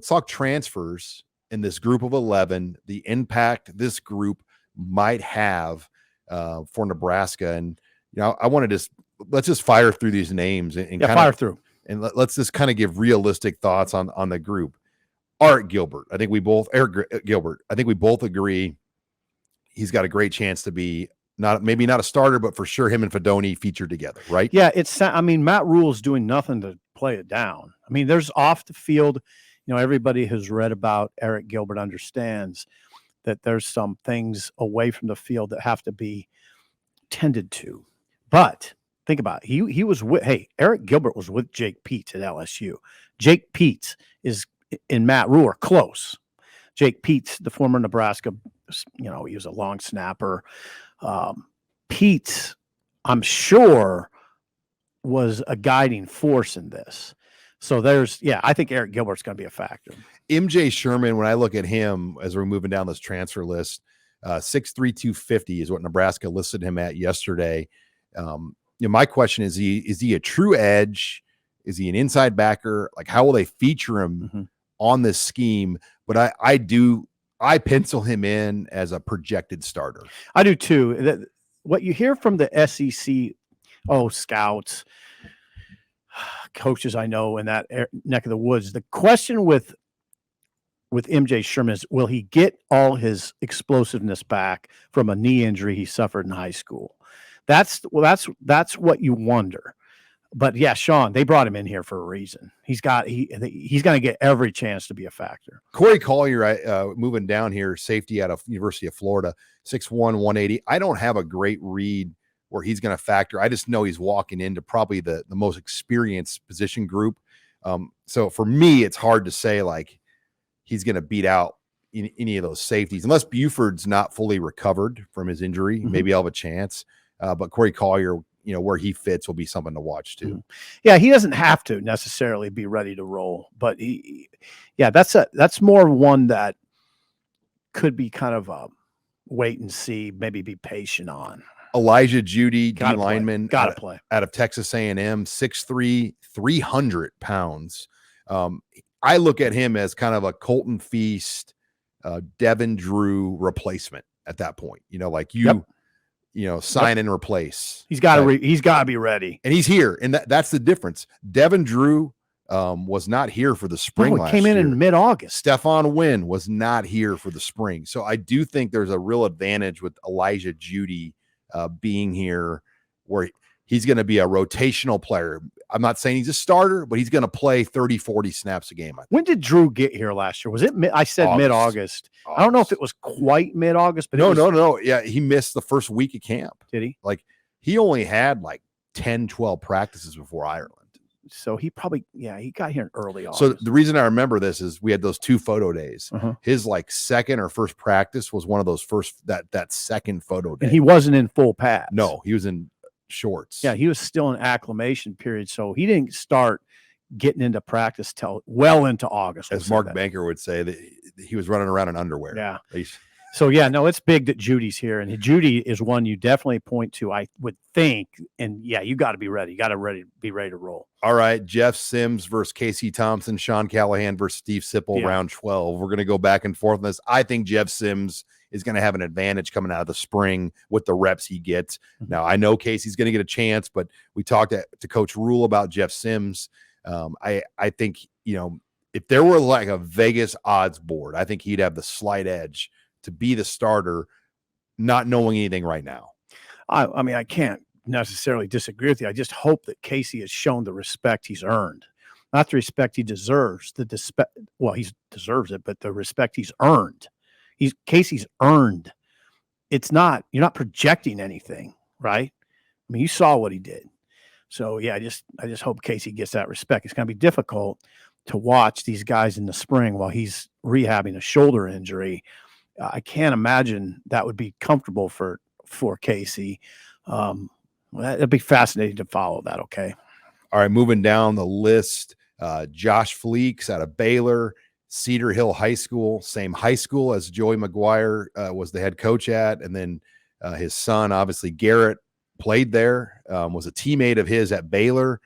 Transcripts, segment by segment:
let's talk transfers in this group of 11, the impact this group might have for Nebraska. And, I want to let's just fire through these names and fire through. And let's just kind of give realistic thoughts on the group. Eric Gilbert. I think we both agree he's got a great chance to be maybe not a starter, but for sure him and Fedoni featured together, right? Yeah, Matt Rule's doing nothing to play it down. I mean, there's off the field, everybody who's read about Eric Gilbert understands that there's some things away from the field that have to be tended to. But think about it. He was Eric Gilbert was with Jake Peets at LSU. Jake Peets and Matt Rule are close. Jake Peets, the former Nebraska, he was a long snapper. Peets, I'm sure, was a guiding force in this. So I think Eric Gilbert's going to be a factor. MJ Sherman, when I look at him as we're moving down this transfer list, 6'3", 250 is what Nebraska listed him at yesterday. My question is he a true edge? Is he an inside backer? Like, how will they feature him on this scheme? But I pencil him in as a projected starter. I do too. What you hear from the SEC, scouts, coaches I know in that neck of the woods, the question with MJ Sherman is, will he get all his explosiveness back from a knee injury he suffered in high school? That's what you wonder. But yeah, Sean, they brought him in here for a reason. He's going to get every chance to be a factor. Corey Collier, moving down here, safety out of University of Florida, 6'1", 180. I don't have a great read where he's going to factor. I just know he's walking into probably the most experienced position group. So for me, it's hard to say like he's going to beat out any of those safeties unless Buford's not fully recovered from his injury. Maybe I'll have a chance. But Corey Collier, where he fits will be something to watch too. Yeah, he doesn't have to necessarily be ready to roll, but that's more one that could be kind of a wait and see, maybe be patient on. Elijah Judy, D lineman, gotta play out of Texas A&M, 6'3", 300 pounds. I look at him as kind of a Colton Feast, Devin Drew replacement at that point. Sign and replace. He's got to be ready, and he's here, and that's the difference. Devin Drew was not here for the spring. Last came in year. In mid-August. Stephon Wynn was not here for the spring, so I do think there's a real advantage with Elijah Judy being here, where he's going to be a rotational player. I'm not saying he's a starter, but he's going to play 30, 40 snaps a game. When did Drew get here last year? Was it mid-August? I don't know if it was quite mid-August, but no. Yeah, he missed the first week of camp. Did he? Like, he only had like 10, 12 practices before Ireland. So he probably, he got here in early August. So the reason I remember this is we had those 2 photo days. His like second or first practice was one of those that second photo day. And he wasn't in full pads. No, he was in shorts. Yeah, he was still in acclimation period, so he didn't start getting into practice till well into August. As Mark Banker would say, that he was running around in underwear. Yeah. So it's big that Judy's here, and Judy is one you definitely point to, I would think. And you got to be ready. You got to be ready to roll. All right, Jeff Sims versus Casey Thompson, Sean Callahan versus Steve Sipple, round 12. We're going to go back and forth on this. I think Jeff Sims is going to have an advantage coming out of the spring with the reps he gets. Now, I know Casey's going to get a chance, but we talked to Coach Rule about Jeff Sims. I think, if there were like a Vegas odds board, I think he'd have the slight edge to be the starter, not knowing anything right now. I mean, I can't necessarily disagree with you. I just hope that Casey has shown the respect he's earned, not the respect he deserves. He deserves it, but the respect he's earned. Casey's earned. You're not projecting anything, right? I mean, you saw what he did. So I just hope Casey gets that respect. It's going to be difficult to watch these guys in the spring while he's rehabbing a shoulder injury. I can't imagine that would be comfortable for Casey. It'd be fascinating to follow that. Okay. All right. Moving down the list, Josh Fleeks out of Baylor, Cedar Hill High School, same high school as Joey McGuire was the head coach at. And then his son, obviously Garrett, played there, was a teammate of his at Baylor.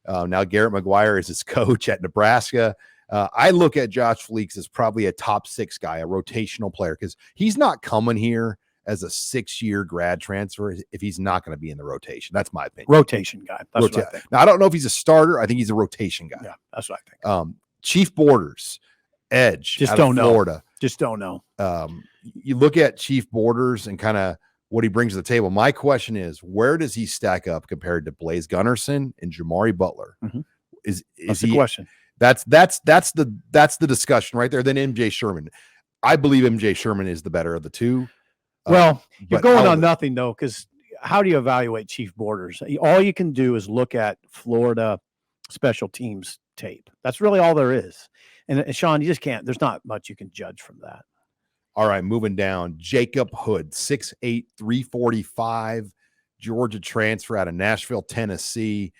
Now Garrett McGuire is his coach at Nebraska. I look at Josh Fleeks as probably a top 6 guy, a rotational player, because he's not coming here as a 6-year grad transfer if he's not going to be in the rotation. That's my opinion. Rotation guy. That's what I think. Now, I don't know if he's a starter. I think he's a rotation guy. Yeah, that's what I think. Chief Borders, edge, just out don't of Florida. know. Just don't know. You look at Chief Borders and kind of what he brings to the table. My question is, where does he stack up compared to Blaise Gunnerson and Jamari Butler? Mm-hmm. Is that's he? The question. That's the discussion right there. Then MJ Sherman. I believe MJ Sherman is the better of the two. Well, you're going on nothing though, because how do you evaluate Chief Borders? All you can do is look at Florida special teams tape. That's really all there is. And Sean, you just can't. There's not much you can judge from that. All right, moving down. Jacob Hood, 6'8", 345, Georgia transfer out of Nashville, Tennessee.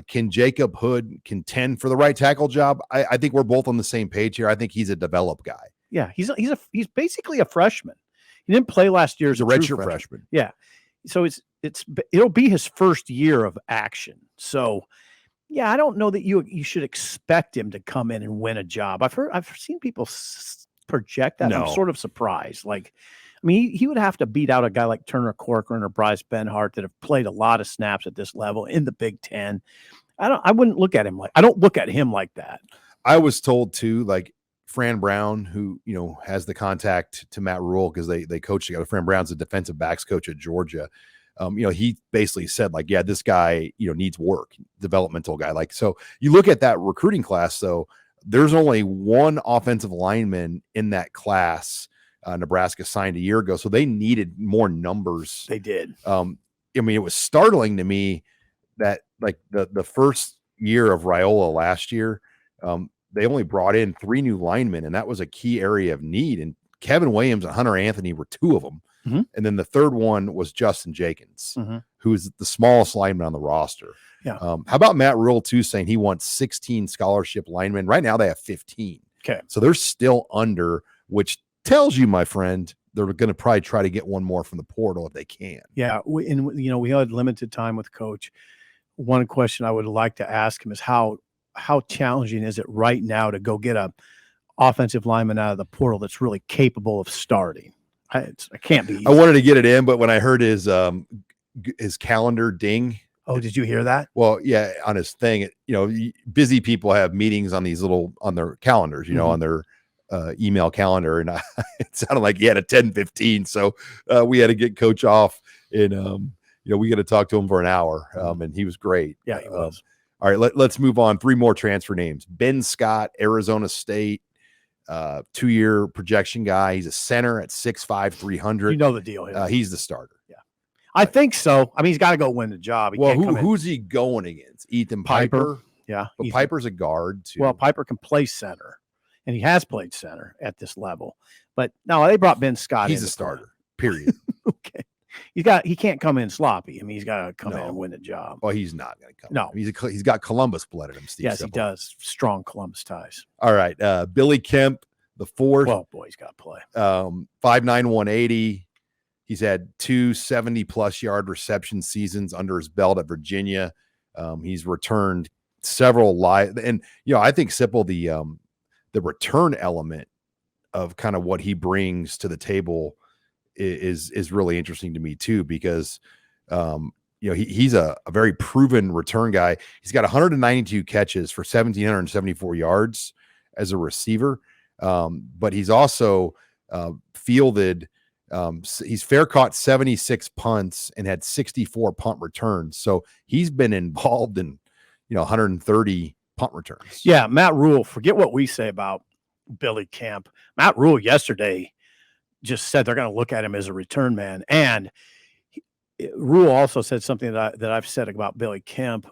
Can Jacob Hood contend for the right tackle job? I think we're both on the same page here. I think he's a developed guy. Yeah, he's basically a freshman. He didn't play last year as a redshirt freshman. Yeah, so it'll be his first year of action. So, yeah, I don't know that you should expect him to come in and win a job. I've seen people project that. No. I'm sort of surprised. Like, I mean, he would have to beat out a guy like Turner Corcoran or Bryce Benhart that have played a lot of snaps at this level in the Big Ten. I wouldn't look at him like, I don't look at him like that. I was told too, like Fran Brown, who, has the contact to Matt Rule because they coach together. Fran Brown's a defensive backs coach at Georgia. He basically said like, yeah, this guy, needs work, developmental guy. Like, so you look at that recruiting class, though, there's only one offensive lineman in that class. Nebraska signed a year ago, so they needed more numbers. They did. It was startling to me that like the first year of Raiola last year, they only brought in 3 new linemen, and that was a key area of need. And Kevin Williams and Hunter Anthony were 2 of them. Mm-hmm. And then the third one was Justin Jenkins, mm-hmm. who's the smallest lineman on the roster. Yeah. How about Matt Rule too, saying he wants 16 scholarship linemen? Right now they have 15. Okay. So they're still under, which tells you, my friend, they're going to probably try to get one more from the portal if they can. Yeah. We had limited time with Coach. One question I would like to ask him is how challenging is it right now to go get a offensive lineman out of the portal that's really capable of starting? I can't be easy. I wanted to get it in, but when I heard his calendar ding. Oh, did you hear that? Well, yeah, on his thing, busy people have meetings on these on their calendars, mm-hmm. on their email calendar. And it sounded like he had a 10:15. So we had to get Coach off and, we got to talk to him for an hour. And he was great. Yeah, he was. All right, let's move on. 3 more transfer names. Ben Scott, Arizona State, 2-year projection guy. He's a center at 6'5", 300. You know the deal. He's the starter. Yeah, I think so. I mean, he's got to go win the job. Who's he going against? Ethan Piper? Yeah. But Piper's a guard, too. Well, Piper can play center, and he has played center at this level. But no, they brought Ben Scott in. He's a starter, period. Okay. He can't come in sloppy. I mean, he's got to come in and win the job. Well, he's not going to come. No. He's got Columbus blood in him, Steve. Yes, Sipple. He does. Strong Columbus ties. All right. Billy Kemp, the 4th. Well, boy, he's got to play. 5'9", 180. He's had 2 70-plus yard reception seasons under his belt at Virginia. He's returned several live. And, I think Sipple, the return element of kind of what he brings to the table is really interesting to me too, because he's a very proven return guy. He's got 192 catches for 1,774 yards as a receiver, but he's also fielded. He's fair caught 76 punts and had 64 punt returns. So he's been involved in 130 punt returns. Yeah, Matt Rule. Forget what we say about Billy Kemp. Matt Rule yesterday just said they're going to look at him as a return man. And Rule also said something that I've said about Billy Kemp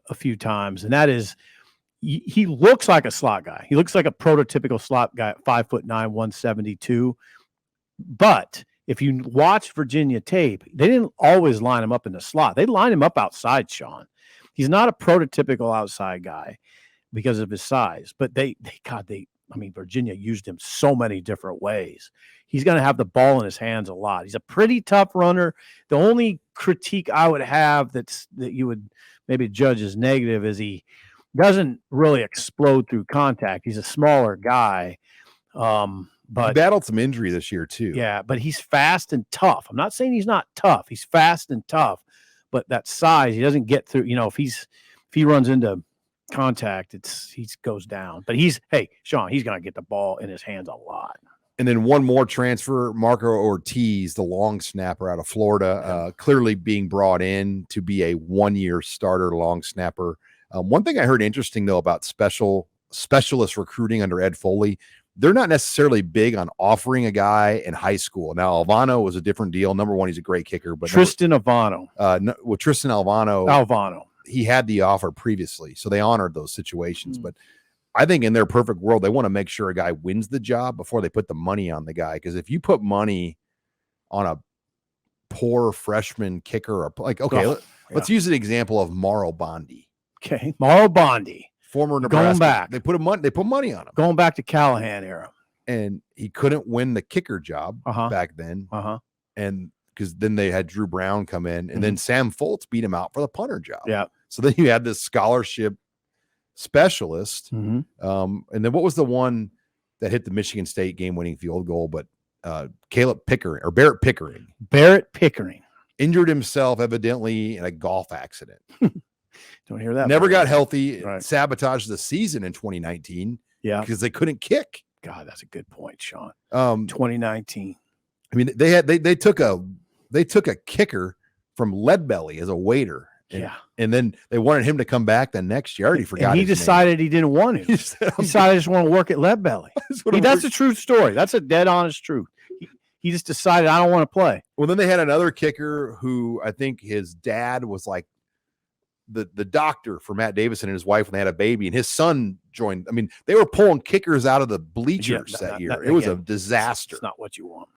a few times, and that is he looks like a slot guy. He looks like a prototypical slot guy, 5'9", 172. But if you watch Virginia tape, they didn't always line him up in the slot. They line him up outside, Sean. He's not a prototypical outside guy because of his size, but Virginia used him so many different ways. He's going to have the ball in his hands a lot. He's a pretty tough runner. The only critique I would have that you would maybe judge as negative is he doesn't really explode through contact. He's a smaller guy. He But battled some injury this year too. yeah, but he's fast and tough. I'm not saying he's not tough. He's fast and tough, but that size, he doesn't get through. If he runs into contact, he goes down. But Sean, he's going to get the ball in his hands a lot. And then one more transfer, Marco Ortiz, the long snapper out of Florida, clearly being brought in to be a 1-year starter long snapper. One thing I heard interesting, though, about specialist recruiting under Ed Foley, they're not necessarily big on offering a guy in high school. Now, Alvano was a different deal. Number one, he's a great kicker. But Tristan Alvano. Tristan Alvano. He had the offer previously, so they honored those situations. But I think in their perfect world, they want to make sure a guy wins the job before they put the money on the guy. Because if you put money on a poor freshman kicker, let's use an example of Mauro Bondi. Okay, Mauro Bondi, former Nebraska. Going back, they put money on him. Going back to Callahan era, and he couldn't win the kicker job back then. And because then they had Drew Brown come in, and then Sam Foltz beat him out for the punter job. Yeah. So then you had this scholarship specialist. And then what was the one that hit the Michigan State game-winning field goal? But Barrett Pickering. Barrett Pickering injured himself evidently in a golf accident. Don't hear that. Never got healthy. Right. Sabotaged the season in 2019. Yeah, because they couldn't kick. God, that's a good point, Sean. 2019. I mean, they took a kicker from Leadbelly as a waiter. And then they wanted him to come back the next year. I already forgot. And he decided he didn't want him. He decided I just want to work at Leadbelly. That's a true story. That's a dead honest truth. He just decided I don't want to play. Well, then they had another kicker who I think his dad was like the doctor for Matt Davison and his wife when they had a baby, and his son joined. I mean, they were pulling kickers out of the bleachers that year. It was a disaster. It's not what you want.